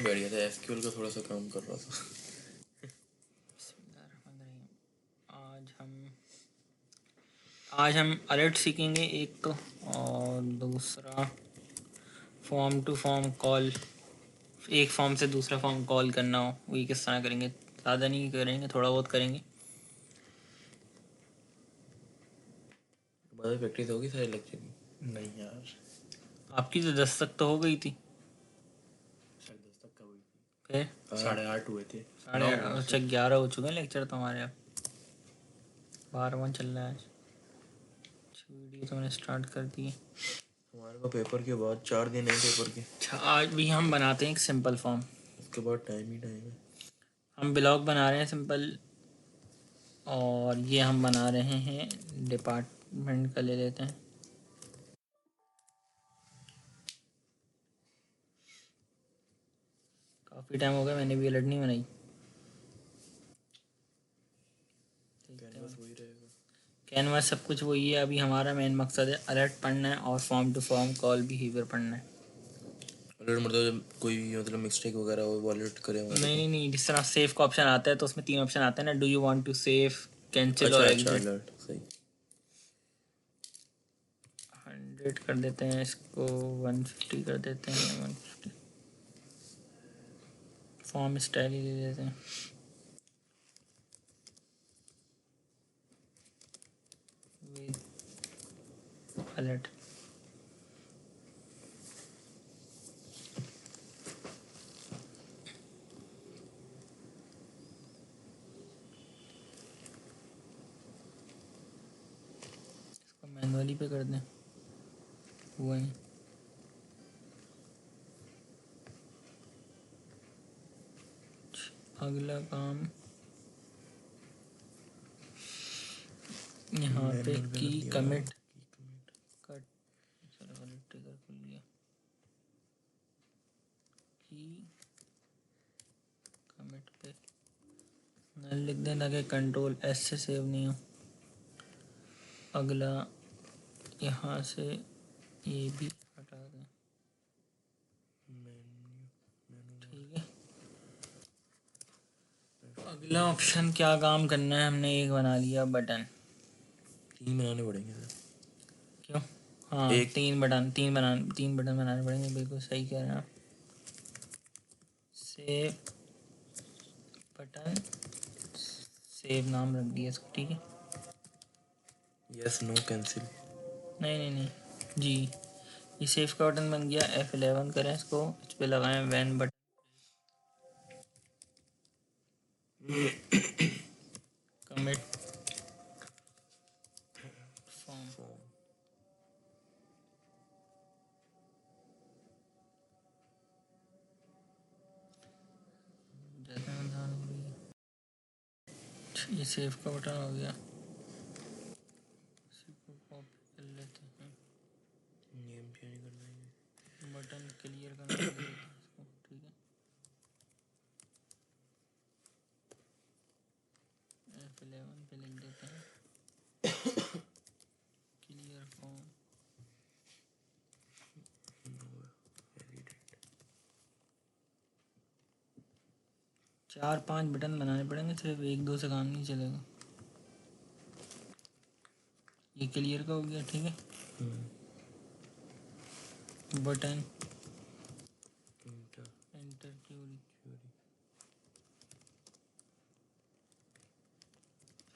बैठ गया था, एसक्यूएल का थोड़ा सा काम कर रहा था। आज हम अलर्ट सीखेंगे एक तो, और दूसरा फॉर्म टू फॉर्म कॉल, एक फॉर्म से दूसरा फॉर्म कॉल करना हो वही किस तरह करेंगे। ज़्यादा नहीं करेंगे, थोड़ा बहुत करेंगे। बाद प्रैक्टिस होगी सारे लेक्चर की? नहीं यार, आपकी तो 10 तक तो हो गई थी, 10:30 तक का हुई थी, फिर 8:30 हुए थे। 11:30 अच्छा 11 हो चुके हैं लेक्चर तो हमारे। अब 12वां चल रहा है आज। वीडियो तो मैंने स्टार्ट कर दी। हमारे को पेपर के बाद 4 दिन है पेपर के। अच्छा, आज भी हम बनाते हैं एक सिंपल फॉर्म। उसके बाद टाइम ही टाइम है। हम ब्लॉग बना रहे हैं सिंपल, और ये हम बना रहे हैं डिपार्टमेंट का, ले लेते हैं। काफ़ी टाइम हो गया मैंने भी अलर्ट नहीं बनाई। कैनवास वही रहेगा। कैनवास सब कुछ वही है। अभी हमारा मेन मकसद है अलर्ट पढ़ना है और form to form call behaviour पढ़ना है। अलर्ट मतलब जब कोई भी मतलब मिस्टेक वगैरह हो वो अलर्ट करे हमारे नहीं को। नहीं नहीं, जिस तरह सेव का ऑप्शन आता है तो उसमें 3 ऑप्शन आते हैं ना, do you want to save, cancel और अच्छा एग्जिट। अलर्ट सही। 100 कर देते हैं इसको, 150 कर देते हैं, 150 फॉर्म स्टाइल ही दे देते हैं। अलर्ट इसको मैनुअली पे कर दें, हुआ ही। अगला काम यहाँ पे की कमिट कट, चलो गलत ट्रिगर खुल गया। की कमिट पे नल लिख दें ताकि कंट्रोल एस से सेव नहीं हो। अगला यहाँ से ये भी हटा दें, ठीक है। अगला ऑप्शन क्या काम करना है, हमने एक बना लिया बटन। 3 बनाने पड़ेंगे सर। क्यों? हाँ, एक 3 बटन बनाने पड़ेंगे, बिल्कुल सही कह रहे हैं आप। सेव बटन, सेव नाम रख दिया इसको, ठीक है। Yes no cancel. नहीं नहीं नहीं जी, ये सेव का बटन बन गया। F11 करें इसको, इस पे लगाएं वैन बटन, कमिट फॉर्म। ये सेव का बटन हो गया, इसी को कॉपी कर लेते हैं। नेम चेंज करना है। बटन क्लियर का नाम दे देते हैं इसको, ठीक है। F11 पे लिख देते हैं क्लियर फॉर्म। 4-5 बटन बनाने पड़ेंगे, सिर्फ 1-2 से काम नहीं चलेगा। ये क्लियर का हो गया, ठीक है। Button enter Curie.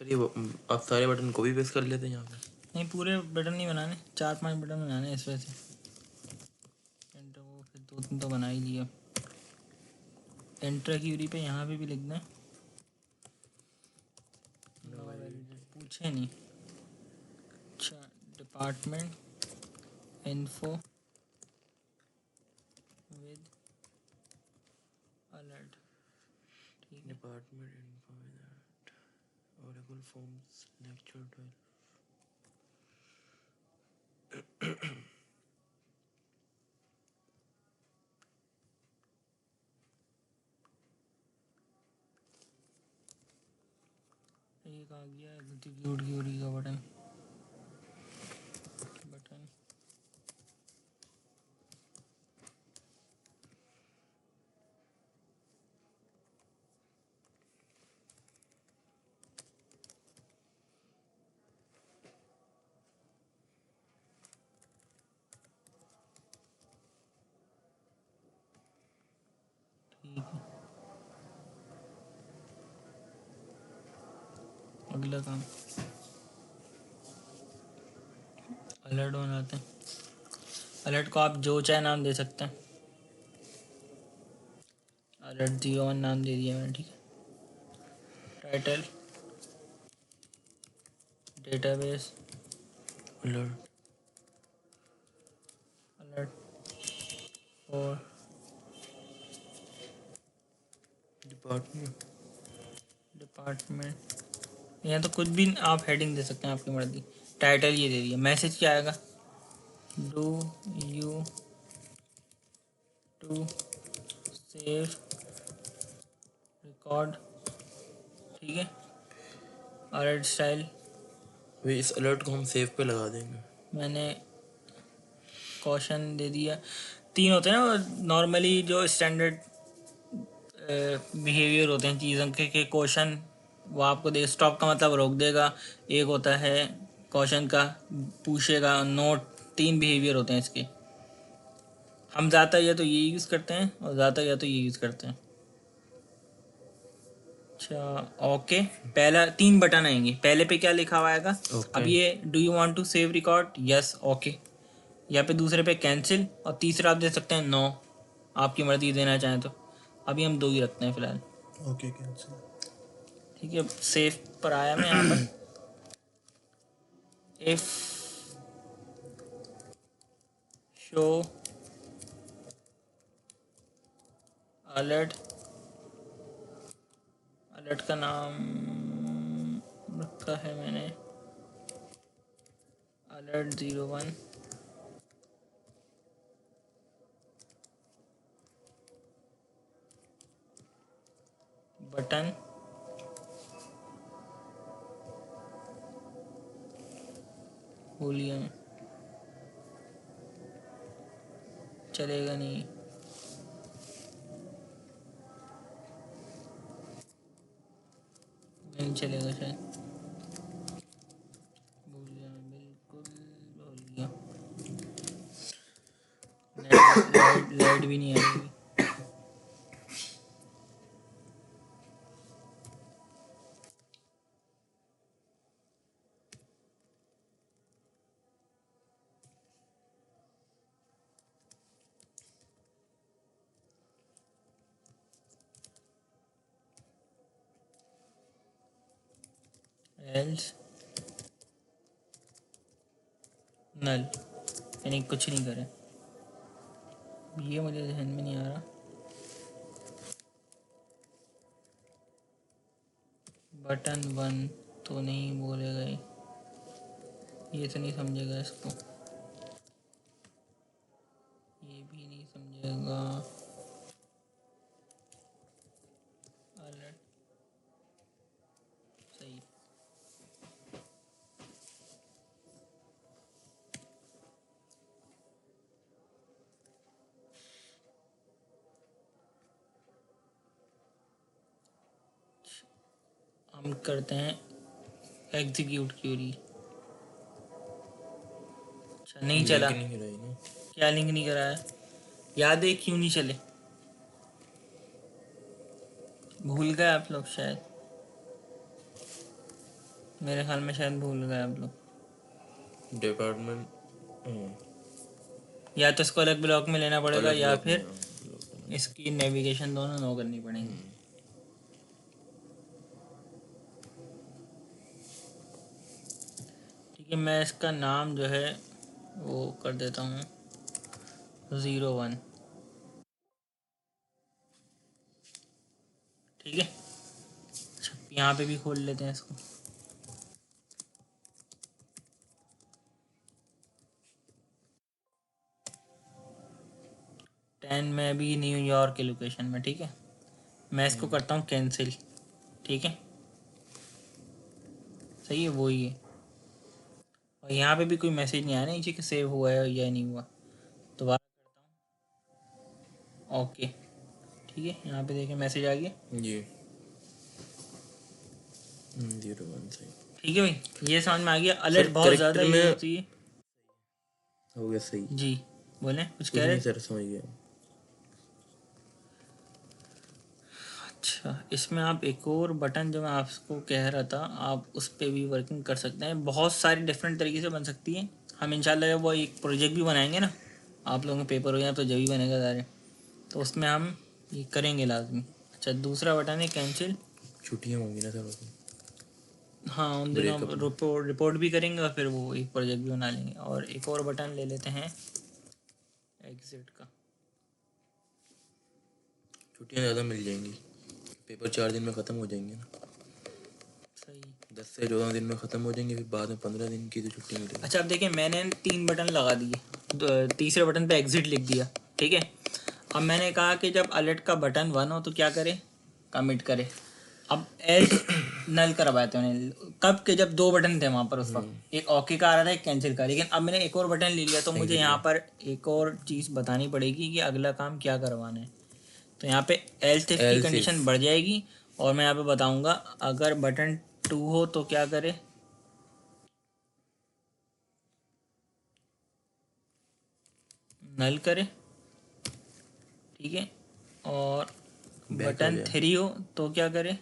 सर ये आप सारे बटन कॉपी पेस्ट कर लेते हैं यहाँ पे? नहीं, पूरे बटन नहीं बनाने, 4-5 बटन बनाने इस वजह से। एंटर, वो फिर 2-3 तो बना ही लिया। एंटर क्यूरी पे यहाँ पे भी लिखना है, पूछे नहीं। अच्छा, डिपार्टमेंट इन्फो विद अलर्ट, ठीक है। Department info with alert, Oracle forms lecture 12। एक आ गया एग्जीक्यूट क्यूरी का बटन, बटन ठीक है, अगला काम अलर्ट बनाते हैं। अलर्ट को आप जो चाहे नाम दे सकते हैं। अलर्ट 01 नाम दे दिया मैंने, ठीक है। Title database alert alert for department. Department, यहाँ तो कुछ भी आप हेडिंग दे सकते हैं, आपकी मर्जी। टाइटल ये दे दिया। मैसेज क्या आएगा? Do you to save record, ठीक है। अलर्ट स्टाइल वे इस अलर्ट को हम सेव पे लगा देंगे। मैंने कॉशन दे दिया। 3 होते हैं ना नॉर्मली जो स्टैंडर्ड बिहेवियर होते हैं चीज़ों के क्वेश्चन, वो आपको दे। स्टॉप का मतलब रोक देगा। एक होता है क्वेश्चन का पूछेगा, नोट। 3 बिहेवियर होते हैं इसके। हम ज़्यादा या तो ये यूज़ करते हैं और ज़्यादा या तो ये यूज़ करते हैं। अच्छा ओके, पहला 3 बटन आएंगे। पहले पे क्या लिखा हुआ आएगा? Okay. अब ये do you want to save record, yes okay. यहाँ पे दूसरे पे कैंसिल, और तीसरा आप दे सकते हैं नो, आपकी मर्जी देना चाहें तो। अभी हम 2 ही रखते हैं फ़िलहाल, ओके कैंसिल। ठीक है। सेव पर आया मैं यहाँ पर। इफ शो अलर्ट, अलर्ट का नाम रखा है मैंने अलर्ट 01। बटन भूलिए, चलेगा नहीं। नहीं चलेगा शायद, भूल गया, बिल्कुल भूल गया। लाइट भी नहीं आएगी। एल्स नल, यानी कुछ नहीं करें। ये मुझे ध्यान में नहीं आ रहा। बटन 1 तो नहीं बोलेगा ये तो नहीं समझेगा इसको, ये भी नहीं समझेगा। अलर्ट सही, हम करते हैं एग्जीक्यूट क्यूरी। अच्छा नहीं चला, लिंक नहीं रही ना। क्या लिंक नहीं करा है? याद है क्यों नहीं चले? भूल गए आप लोग शायद, मेरे ख्याल में शायद भूल गए आप लोग। डिपार्टमेंट या तो इसको अलग ब्लॉक में लेना पड़ेगा, अलग या ब्लॉक फिर में इसकी नेविगेशन दोनों नो करनी पड़ेगी। ठीक है, मैं इसका नाम जो है वो कर देता हूँ 01, ठीक है। अच्छा यहाँ पे भी खोल लेते हैं इसको। 10 में अभी न्यूयॉर्क के लोकेशन में, ठीक है। मैं इसको करता हूँ कैंसिल, ठीक है। सही है, वो ही है। और यहाँ पे भी कोई मैसेज नहीं आया ना नीचे कि सेव हुआ है या नहीं हुआ। दोबारा करता हूँ ओके, ठीक है। यहाँ पे देखिए मैसेज आ गया जी 01 सही ठीक है भाई, ये समझ में आ गया। अलर्ट बहुत ज़्यादा corrector यूज में होती है। हो गया सही। जी बोले कुछ कुछ कह रहे नहीं सर, समझ गया। अच्छा, इसमें आप एक और बटन जो मैं आपको कह रहा था, आप उस पर भी वर्किंग कर सकते हैं। बहुत सारी डिफरेंट तरीके से बन सकती है। हम इंशाल्लाह जब वो एक प्रोजेक्ट भी बनाएंगे ना, आप लोगों के पेपर हो जाए तो जब भी बनेगा सारे, तो उसमें हम ये करेंगे लाजमी। अच्छा, दूसरा बटन है कैंसिल। छुट्टियाँ होंगी ना सर उसमें। हाँ, उन दिनों Breakup में। रिपोर्ट भी करेंगे और फिर वो एक प्रोजेक्ट भी बना लेंगे। और एक और बटन ले लेते हैं एग्जिट का। छुट्टियाँ ज़्यादा मिल जाएंगी, पेपर 4 दिन में ख़त्म हो जाएंगे ना। सही। 10 से 14 दिन में ख़त्म हो जाएंगे, फिर बाद में 15 दिन की तो छुट्टी मिलेगी। अच्छा, अब देखिए मैंने 3 बटन लगा दिए। तीसरे बटन पे एग्जिट लिख दिया, ठीक है। अब मैंने कहा कि जब अलर्ट का बटन 1 हो तो क्या करे, कमिट करे। अब एज नल करवाए थे मैंने कब के, जब 2 बटन थे वहाँ पर उस वक्त, एक ओके का आ रहा था, एक कैंसिल का। लेकिन अब मैंने एक और बटन ले लिया तो मुझे यहाँ पर एक और चीज़ बतानी पड़ेगी कि अगला काम क्या करवाना है। तो यहाँ पे एल्स इफ की कंडीशन बढ़ जाएगी और मैं यहाँ पे बताऊंगा अगर बटन 2 हो तो क्या करे। नल करे, ठीक है। और बटन 3 हो तो क्या करे,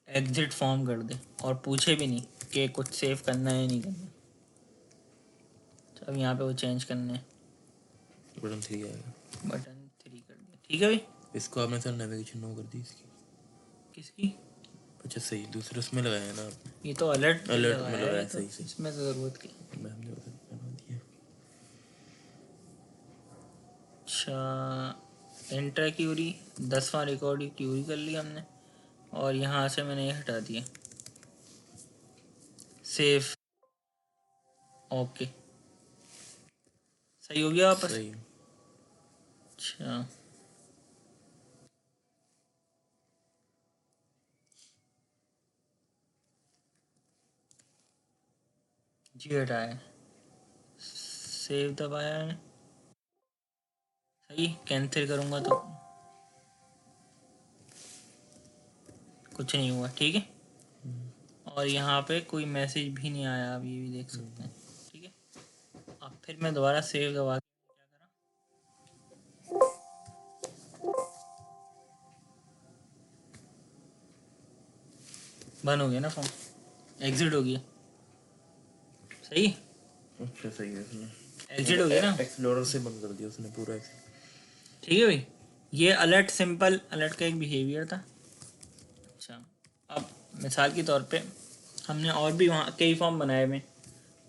एग्जिट फॉर्म कर दे और पूछे भी नहीं कि कुछ सेव करना है नहीं करना। तो अब यहाँ पे वो चेंज करने हैं, बटन 3 आएगा, बटन 3 कर दिया, ठीक है भाई। इसको आपने सर नेविगेशन नो कर दी इसकी। किसकी? अच्छा सही, दूसरे उसमें लगाया है ना आपने। ये तो अलर्ट में है, लगाया, तो सही सही। इसमें तो ज़रूरत की। मैं हमने उधर बना दिया। अच्छा, एंटर क्यूरी 10वां रिकॉर्ड क्यूरी कर लिया हमने और यहाँ से मैंने ये हटा दिया, सेव, ओके, सही हो गया वापस। सही। अच्छा, जी हटाया, सेव दबाया है, सही। कैंसिल करूँगा तो कुछ नहीं हुआ, ठीक है। और यहाँ पे कोई मैसेज भी नहीं आया, आप ये भी देख सकते हैं, ठीक है। अब फिर मैं दोबारा सेव दबा के क्या करा, बंद हो गया ना फॉर्म, एग्जिट हो गया, सही। अच्छा सही है, उसने एग्जिट हो गया ना, एक्सप्लोरर से बंद कर दिया उसने पूरा। ठीक है भाई। ये अलर्ट, सिंपल अलर्ट का एक बिहेवियर था। अच्छा, अब मिसाल के तौर पे हमने और भी वहाँ कई फॉर्म बनाए हुए,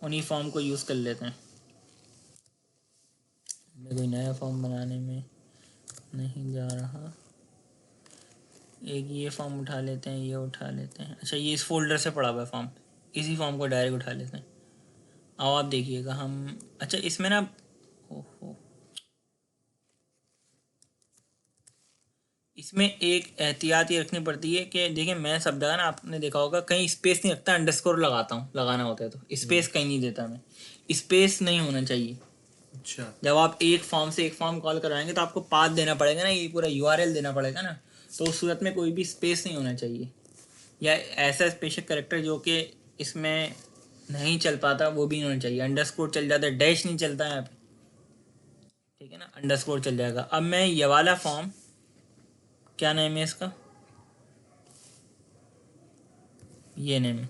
उन्हीं फॉर्म को यूज़ कर लेते हैं। मैं कोई नया फॉर्म बनाने में नहीं जा रहा, एक ये फॉर्म उठा लेते हैं, ये उठा लेते हैं। अच्छा, ये इस फोल्डर से पड़ा हुआ है फॉर्म, इसी फॉर्म को डायरेक्ट उठा लेते हैं। अब आप देखिएगा हम, अच्छा इसमें ना, ओहो, इसमें एक एहतियात ये रखनी पड़ती है कि देखिए मैं सब जगह ना, आपने देखा होगा कहीं स्पेस नहीं रखता, अंडरस्कोर लगाता हूँ, लगाना होता है तो स्पेस कहीं नहीं देता मैं, स्पेस नहीं होना चाहिए। अच्छा, जब आप एक फॉर्म से एक फॉर्म कॉल करवाएंगे तो आपको पाथ देना पड़ेगा ना, ये पूरा यूआरएल देना पड़ेगा ना, तो उस सूरत में कोई भी स्पेस नहीं होना चाहिए, या ऐसा स्पेशल करेक्टर जो कि इसमें नहीं चल पाता वो भी नहीं होना चाहिए। अंडरस्कोर चल जाता है, डैश नहीं चलता है यहाँ पे, ठीक है ना, अंडरस्कोर चल जाएगा। अब मैं ये वाला फॉर्म, क्या नेम है इसका, ये नेम है,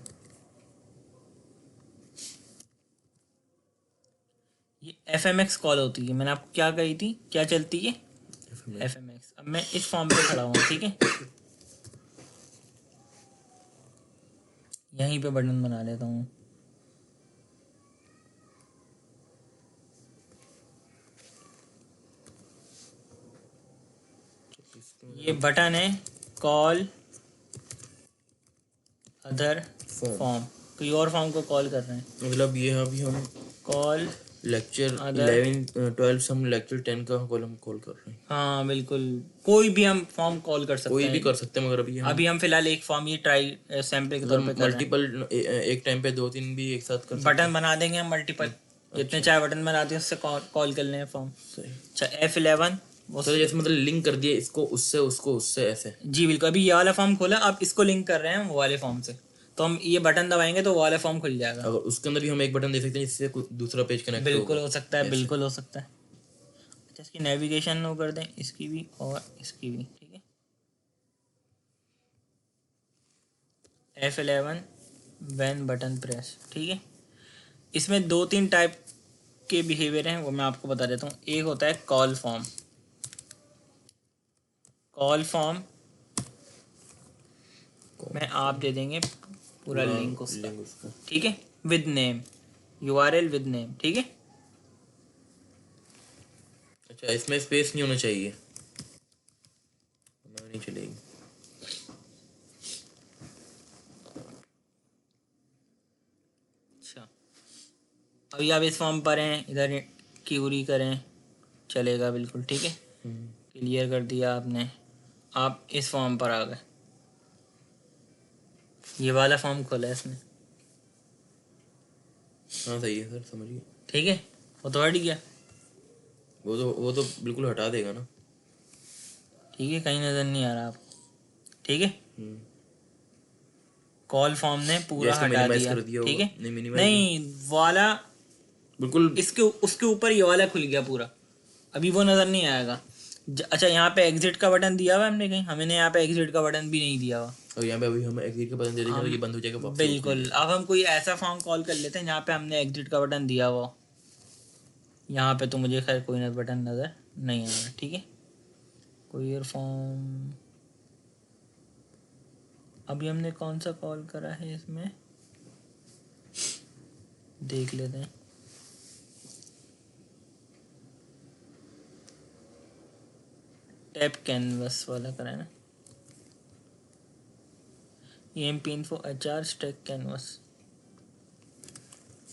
ये FMX कॉल होती है। मैंने आपको क्या कही थी, क्या चलती है, FMX। अब मैं इस फॉर्म पे खड़ा हूँ, ठीक है, यहीं पे बटन बना लेता हूँ। ये बटन है कॉल अदर फॉर्म, कोई और फॉर्म को कॉल कर रहे हैं, मतलब ये अभी हम कॉल लेक्चर Other- 11 12 से हम लेक्चर 10 का कॉलम कॉल कर रहे हैं। हाँ बिल्कुल, कोई भी हम फॉर्म कॉल कर सकते कोई हैं। भी कर सकते हैं, मगर अभी हम फिलहाल एक फॉर्म ये ट्राई सैंपल के तौर पे कर रहे हैं। मल्टीपल एक टाइम पे 2-3 भी एक साथ कर सकते बटन बना देंगे हम मल्टीपल, जितने चाहे बटन बनाते हैं उससे कॉल कर लें फॉर्म। सही। अच्छा, F11 तो जैसे मतलब लिंक कर दिए इसको उससे, उसको उससे, ऐसे। जी बिल्कुल। अभी ये वाला फॉर्म खोला, आप इसको लिंक कर रहे हैं वो वाले फॉर्म से, तो हम ये बटन दबाएंगे तो वो वाला फॉर्म खुल जाएगा। अगर उसके अंदर भी हम एक बटन दे सकते हैं जिससे दूसरा पेज कनेक्ट बिल्कुल हो सकता है, बिल्कुल हो सकता है। अच्छा इसकी नेविगेशन नो कर दें, इसकी भी और इसकी भी, ठीक है। F11 वैन बटन प्रेस, ठीक है। इसमें 2-3 टाइप के बिहेवियर हैं, वो मैं आपको बता देता हूँ। एक होता है कॉल फॉर्म। कॉल फॉर्म में आप दे देंगे पूरा लिंक उसका, ठीक है, with name, URL with name, ठीक है। अच्छा, इसमें स्पेस नहीं होना चाहिए, हमें नहीं चलेगी। अच्छा, अभी आप इस फॉर्म पर हैं, इधर क्यूरी करें, चलेगा बिल्कुल, ठीक है। क्लियर कर दिया आपने, आप इस फॉर्म पर आ गए, ये वाला फॉर्म खोला है इसने, हाँ सही है सर, समझ गए। ठीक है। वो तो हट गया, वो तो बिल्कुल हटा देगा ना। ठीक है, कहीं नज़र नहीं आ रहा आपको, ठीक है। कॉल फॉर्म ने पूरा इसको हटा मिनिमाइज दिया, कर दिया ठीक होगा। है। नहीं, नहीं, वाला बिल्कुल इसके उसके ऊपर ये वाला खुल गया पूरा, अभी वो नज़र नहीं आएगा। अच्छा, यहाँ पे एग्जिट का बटन दिया हुआ है हमने, कहीं हमने यहाँ पे एग्जिट का बटन भी नहीं दिया हुआ। और यहाँ पे अभी हम एग्जिट का बटन दे देंगे तो ये बंद हो जाएगा वापस। बिल्कुल, अब हम कोई ऐसा फॉर्म कॉल कर लेते हैं जहाँ पे हमने एग्जिट का बटन दिया हुआ। यहाँ पे तो मुझे खैर कोई बटन नज़र नहीं आ रहा, ठीक है। कोई फॉर्म अभी हमने कौन सा कॉल करा है इसमें, देख लेते हैं। टैप कैनवस वाला करा है ना, EMP info HR stack canvas,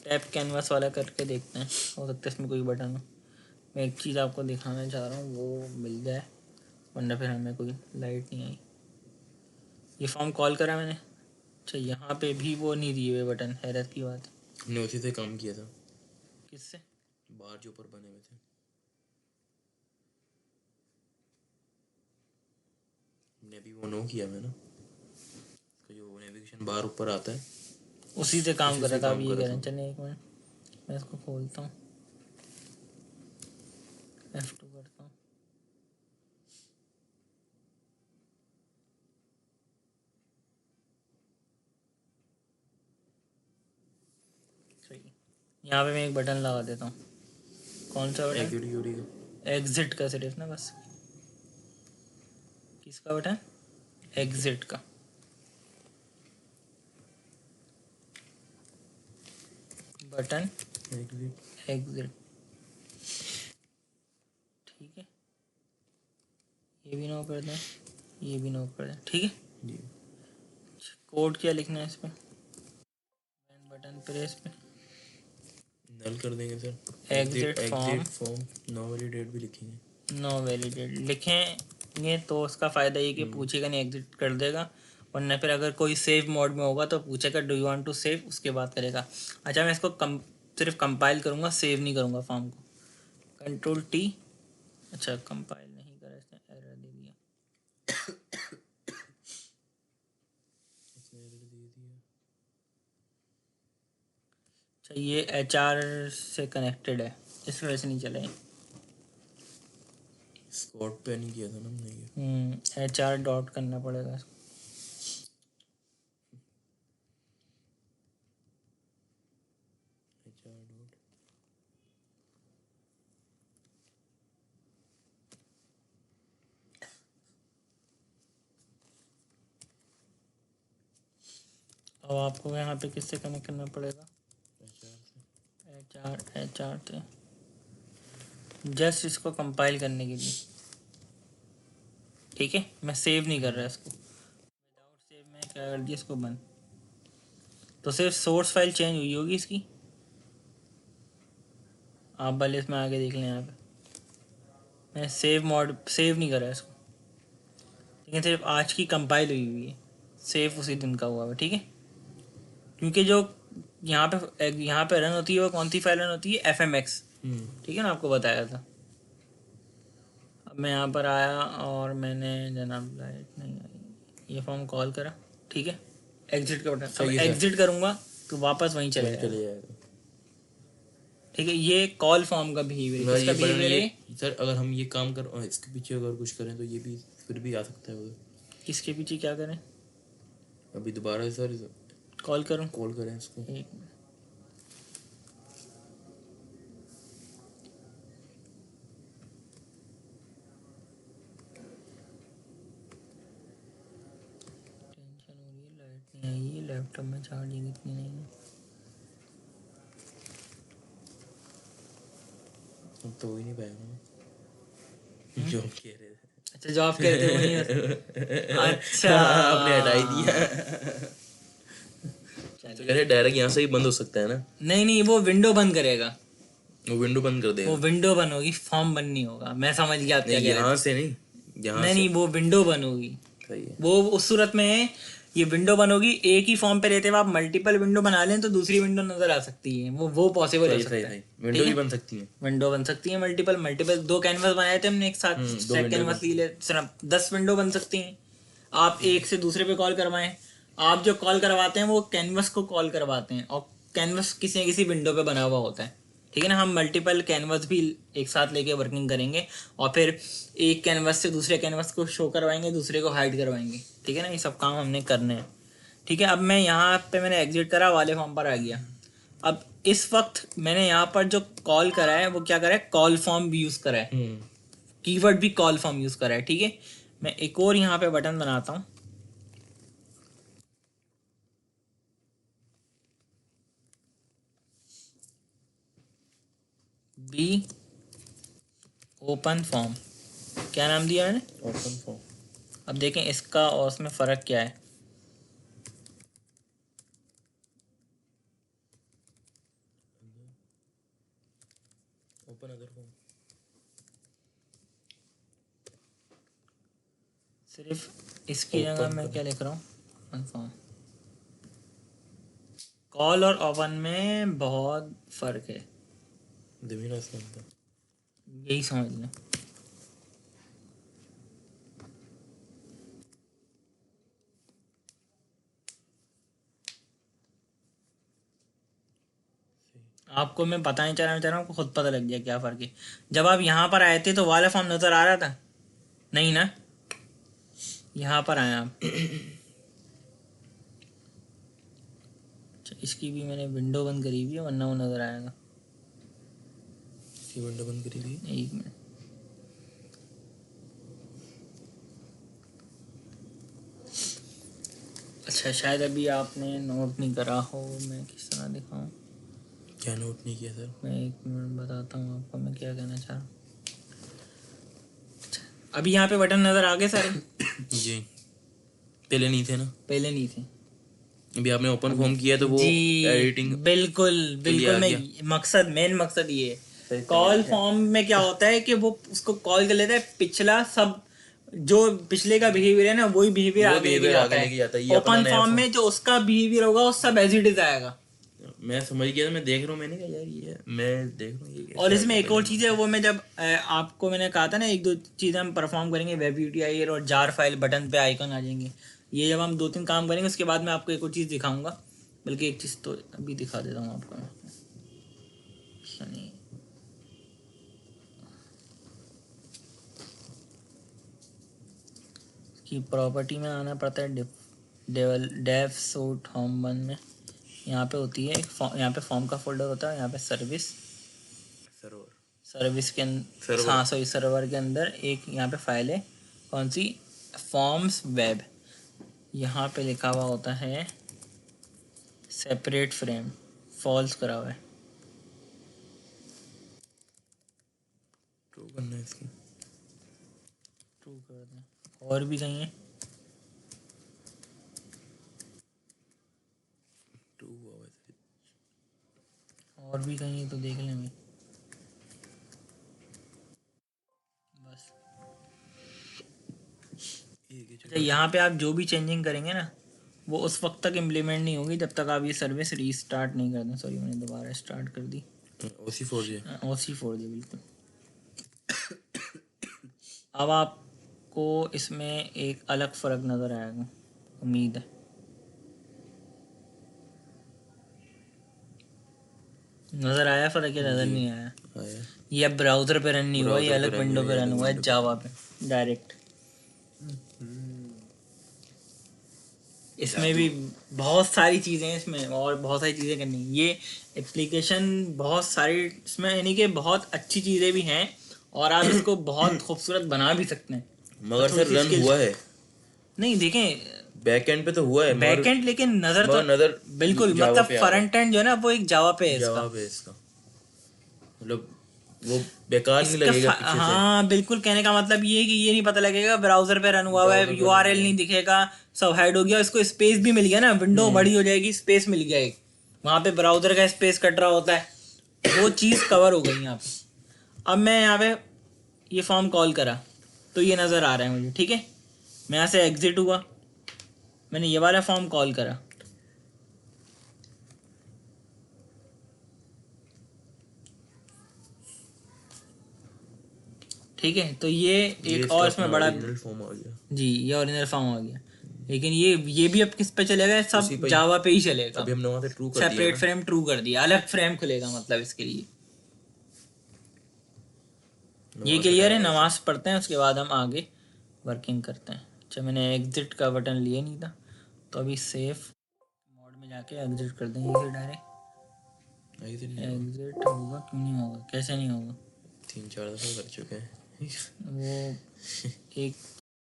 tap canvas वाला करके देखते हैं, हो सकता है इसमें कोई बटन हो। मैं एक चीज़ आपको दिखाना चाह रहा हूँ, वो मिल जाए, वरना फिर हमें कोई लाइट नहीं आई। ये फॉर्म कॉल करा मैंने, अच्छा यहाँ पे भी वो नहीं दिए हुए बटन, हैरत की बात। हमने उसी से काम किया था। किससे? बाहर जो ऊपर बने हुए थे, हमने अभी वो नो किया है ना, जो नेविगेशन बाहर ऊपर आता है उसी से काम कर रहा था। अभी ये कह रहे हैं, था। चलिए एक मिनट मैं इसको खोलता हूँ, F2 करता हूँ। यहाँ पे मैं एक बटन लगा देता हूँ। कौन सा बटन? एग्जिट का सिर्फ ना, बस। किसका बटन? एग्जिट का। बटन एग्जिट, ठीक है। ये भी नो कर दें, ये भी नो कर दें, ठीक है। कोड क्या लिखना है इस पर? बटन प्रेस पे नल कर देंगे sir. Exit form no validate भी लिखेंगे। नो वैलिडेट लिखेंगे तो उसका फ़ायदा ये कि पूछेगा नहीं, एग्जिट कर देगा। वरना फिर अगर कोई सेव मोड में होगा तो पूछेगा do you want to save, उसके बाद करेगा। अच्छा, मैं इसको सिर्फ कंपाइल करूँगा, सेव नहीं करूँगा फॉर्म को। Ctrl+T। अच्छा, कंपाइल नहीं करा, इसने एरर दे दिया। अच्छा, ये HR से कनेक्टेड है, इस वजह से नहीं चले। स्पॉट पे नहीं किया था ना हमने ये। HR डॉट करना पड़ेगा इसको। अब आपको यहाँ पे किससे कनेक्ट करना पड़ेगा? HR से। जस्ट इसको कंपाइल करने के लिए, ठीक है। मैं सेव नहीं कर रहा इसको, विदाउट सेव मैं क्या कर दिया इसको बंद। तो सिर्फ सोर्स फाइल चेंज हुई होगी इसकी, आप भले इसमें आगे देख लें। यहाँ पे मैं सेव नहीं करा इसको, लेकिन सिर्फ आज की कंपाइल हुई है, सेव उसी दिन का हुआ है, ठीक है। क्योंकि जो यहाँ पे रन होती है वो कौन सी फाइल रन होती है? FMX, ठीक है ना, आपको बताया था। अब मैं यहाँ पर आया और मैंने जनाब लाइट नहीं आई, ये फॉर्म कॉल करा, ठीक है। एग्जिट का बटन, अब एग्जिट करूँगा तो वापस वहीं चले जाएगा। ठीक है, ये कॉल फॉर्म का बिहेवियर है। ये किसका बटन बिहेवियर है? ये सर अगर हम ये काम कर इसके पीछे अगर कुछ करें तो ये भी फिर भी आ सकता है उधर। किसके पीछे क्या करें? अभी दोबारा सर कॉल करूं? कॉल करें इसको। एक मिनट। टेंशन हो रही है, लाइट नहीं आई है, लैपटॉप में चार्जिंग इतनी नहीं है। अब तो हो ही नहीं पाएगा। जो कह रहे थे। अच्छा, जो आप कहते हो नहीं है। अच्छा, आपने हटा ही दिया। तो कह रहे डायरेक्ट यहाँ से ही बंद हो सकता है ना? नहीं नहीं, वो विंडो बंद करेगा। वो विंडो बंद कर वो देगा। विंडो बंद होगी, फॉर्म बंद नहीं होगा। मैं समझ गया आप क्या नहीं कह रहे यहाँ थे। से नहीं, यहाँ नहीं से। नहीं, वो विंडो बंद होगी। सही है। वो उस सूरत में ये विंडो बंद होगी। एक ही फॉर्म पे रहते हुए आप मल्टीपल विंडो बना लें तो दूसरी विंडो नजर आ सकती है। वो पॉसिबल हो सही सकता सही है। सही। विंडो भी बन सकती है। विंडो बन सकती है मल्टीपल मल्टीपल। 2 कैनवस बनाए थे हमने एक साथ, दो स्टैक विंडो कैनवस बन ले 10 विंडो बन सकती हैं। आप एक से दूसरे पे कॉल करवाएं। आप जो कॉल करवाते हैं वो कैनवस को कॉल करवाते हैं, और कैनवस किसी न किसी विंडो पे बना हुआ होता है। ठीक है ना, हम मल्टीपल कैनवस भी एक साथ लेके वर्किंग करेंगे, और फिर एक कैनवस से दूसरे कैनवस को शो करवाएंगे, दूसरे को हाइड करवाएंगे। ठीक है ना, ये सब काम हमने करने हैं। ठीक है, अब मैं यहाँ पे मैंने एग्जिट करा, वाले फॉर्म पर आ गया। अब इस वक्त मैंने यहाँ पर जो कॉल करा है वो क्या करा है, कॉल फॉर्म भी यूज करा है, कीवर्ड भी कॉल फॉर्म यूज करा है। ठीक है, मैं एक और यहाँ पे बटन बनाता हूँ, बी ओपन फॉर्म। क्या नाम दिया मैंने? Open form. अब देखें इसका और उसमें फर्क क्या है। Open other form. सिर्फ इसकी जगह Open मैं करो। क्या लिख रहा हूँ, ओपन फॉर्म। कॉल और ओपन में बहुत फर्क है, जमीन आसमान का। यही समझ लें। आपको मैं बताना चाह रहा हूँ, आपको खुद पता लग गया क्या फर्क है। जब आप यहाँ पर आए थे तो वाला फॉर्म नजर आ रहा था नहीं ना? यहाँ पर आए आप। अच्छा, इसकी भी मैंने विंडो बंद करी हुई है, वरना वो नजर आएगा। इसकी विंडो बंद करी हुई है। एक मिनट। अच्छा, शायद अभी आपने नोट नहीं करा हो, मैं किस तरह दिखाऊं। क्या नोट नहीं किया सर? मैं एक मिनट बताता हूँ आपको मैं क्या कहना चाह रहा हूँ। अच्छा, अभी यहाँ पे बटन नजर आ गए सारे? जी पहले नहीं थे ना? पहले नहीं थे। अभी आपने ओपन फॉर्म किया तो वो जी एडिटिंग बिल्कुल के लिए बिल्कुल। आ मैं गया। मेन मकसद ये है। कॉल फॉर्म में क्या होता है कि वो उसको कॉल कर लेता है, पिछला सब जो पिछले का बिहेवियर है ना वही बिहेवियर वो आगे लेके behavior जाता आगे लेके जाता है। है। ये अपना ओपन नया फॉर्म फॉर्म। में जो उसका बिहेवियर होगा वो सब एज इट इज आएगा। मैं समझ गया था, मैं देख रहा हूँ, मैंने कहा यार ये मैं देख रहा हूँ ये कैसे और आ इसमें गया एक और पहले चीज़ है, वो मैं जब आपको मैंने कहा था ना, एक दो चीज़ें हम परफॉर्म करेंगे, वेब यूटीआई और जार फाइल बटन पे आइकन आ जाएंगे। ये जब हम 2-3 काम करेंगे उसके बाद मैं आपको एक और चीज़ दिखाऊंगा। बल्कि एक चीज़ तो अभी दिखा देता हूँ आपको मैं। सनी की प्रॉपर्टी में आना पड़ता है, डेव सूट होम वन में यहाँ पे होती है एक यहाँ पे फॉर्म का फोल्डर होता है, यहाँ पे सर्विस के हाँ सॉरी सर्वर के अंदर एक यहाँ पे फाइल है, कौन सी, फॉर्म्स वेब। यहाँ पे लिखा हुआ होता है सेपरेट फ्रेम, फॉल्स करा हुआ है। ट्रू करना है इसको। ट्रू कर दें। और भी कहीं है? ट्रू हुआ वैसे। और भी कहीं है तो देख लेंगे बस। अच्छा, यहाँ पे आप जो भी चेंजिंग करेंगे ना वो उस वक्त तक इम्प्लीमेंट नहीं होगी जब तक आप ये सर्विस रीस्टार्ट नहीं कर दें। सॉरी मैंने दोबारा स्टार्ट कर दी। OC4 जी। OC4 बिल्कुल। अब आपको इसमें एक अलग फ़र्क नज़र आएगा, उम्मीद है। नजर आया फर्क या नजर नहीं आया? आया। ये अब ब्राउजर पे रन नहीं हुआ, ये ब्राउज़र अलग पे रन विंडो नहीं पे हुआ, रन अलग हुआ है, विंडो पे। जावा पे डायरेक्ट। इसमें भी बहुत सारी चीज़ें हैं इसमें, और बहुत सारी चीज़ें करनी है। ये एप्लीकेशन बहुत सारी इसमें, यानी कि बहुत अच्छी चीज़ें भी हैं, और आप इसको बहुत खूबसूरत बना भी सकते हैं। मगर थोड़ी सर सी रन skills- हुआ है, नहीं देखें, बैक एंड पे तो हुआ है, मगर बैकएंड लेकिन नज़र तो मगर नजर बिल्कुल, जावा मतलब पे आ रहा है। फ्रंट एंड जो है ना वो एक जावा पे है इसका। जवाब है इसका, मतलब वो बेकार नहीं इसका लगेगा पीछे से। हाँ बिल्कुल, कहने का मतलब ये है कि ये नहीं पता लगेगा ब्राउजर पे रन हुआ है, ब्राउज़र पे रन यूआरएल हुआ। नहीं दिखेगा, सब हाइड हो गया। इसको स्पेस भी मिल गया ना, विंडो बड़ी हो जाएगी, स्पेस मिल गया एक, वहाँ पे ब्राउजर का स्पेस कट रहा होता है, वो चीज़ कवर हो गई यहाँ पे। अब मैं यहाँ पे ये फॉर्म कॉल करा तो ये नज़र आ रहा है मुझे, ठीक है। मैं यहाँ से एग्जिट हुआ, मैंने ये वाला फॉर्म कॉल करा, ठीक है। तो ये ये एक इसका और अपना इसमें बड़ा, ओरिजिनल फॉर्म आ गया। जी ये ओरिजिनल फॉर्म आ गया। लेकिन ये भी अब किस पे चलेगा, उसी सब पे ही। जावा पे ही चलेगा। अभी हमने वहाँ से ट्रू कर दिया सेपरेट ना। फ्रेम ट्रू कर दिया, अलग फ्रेम खुलेगा मतलब इसके लिए। ये नमाज़ क्लियर है, पढ़ाया नमाज पढ़ते हैं उसके बाद हम आगे वर्किंग करते हैं। अच्छा मैंने एग्जिट का बटन लिया नहीं था, तो अभी सेफ मोड में जाके एग्जिट कर देंगे इसे डायरेक्ट। ऐसे नहीं, एग्जिट होगा क्यों नहीं होगा, कैसे नहीं होगा? 3-4 दफा कर चुके हैं। वो एक